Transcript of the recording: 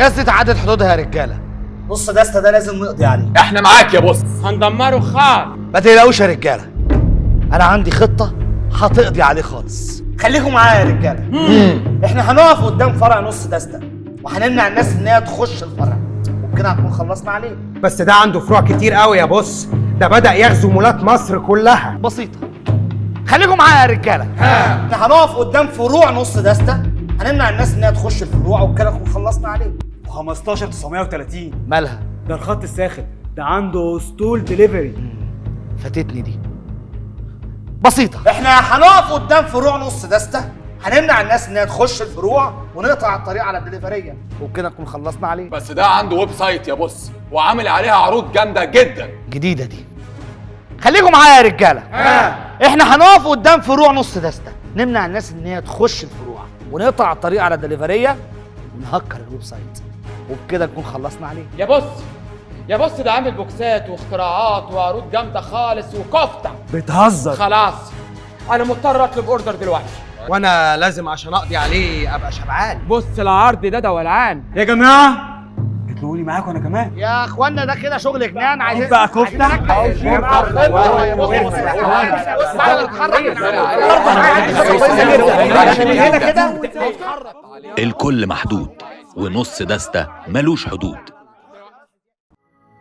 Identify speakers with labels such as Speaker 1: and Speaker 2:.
Speaker 1: الناس دي تعدت حدودها يا رجاله.
Speaker 2: نص دستة ده لازم نقضي عليه.
Speaker 3: احنا معاك يا بص.
Speaker 4: هندمره خال.
Speaker 1: ما تقلقوش يا رجاله، انا عندي خطه هتقضي عليه خالص.
Speaker 2: خليكم معايا يا رجاله. احنا هنقف قدام فرع نص دستة وهنمنع الناس ان هي تخش الفرع، وبكده هنكون خلصنا عليه.
Speaker 5: بس ده عنده فروع كتير قوي يا بص، ده بدأ يغزو مولات مصر كلها.
Speaker 1: بسيطه، خليكم معايا يا رجاله.
Speaker 2: احنا هنقف قدام فروع نص دستة، هنمنع الناس ان هي تخش الفروع، وبكده نكون خلصنا عليه.
Speaker 6: 15930
Speaker 1: مالها؟
Speaker 6: ده الخط الساخن، ده عنده ستول ديليفري.
Speaker 1: فاتتني دي. بسيطه،
Speaker 2: احنا هنقف قدام فروع نص دستة، هنمنع الناس ان هي تخش الفروع ونقطع الطريق على الدليفريه، وبكده نكون خلصنا عليه.
Speaker 3: بس ده عنده ويب سايت يا بص، وعامل عليها عروض جامده جدا.
Speaker 1: جديده دي. خليكم معايا يا رجاله. احنا هنقف قدام فروع نص دستة، نمنع الناس ان هي تخش الفروع ونقطع الطريق على الدليفريه ونهكر الويب سايت، وبكده نكون خلصنا عليه.
Speaker 4: يا بص ده عامل بوكسات واختراعات وعروض جامده خالص وكفته.
Speaker 6: بتهزر.
Speaker 4: خلاص انا مضطر اطلب اوردر دلوقتي.
Speaker 5: وانا لازم عشان اقضي عليه ابقى شبعان.
Speaker 4: بص العرض ده ولعان.
Speaker 6: يا جماعه ادلوني معاكم انا كمان.
Speaker 1: يا اخوانا ده كده شغل جنان. عايزين
Speaker 6: بقى كفته.
Speaker 7: الكل محدود ونص دستة ملوش حدود.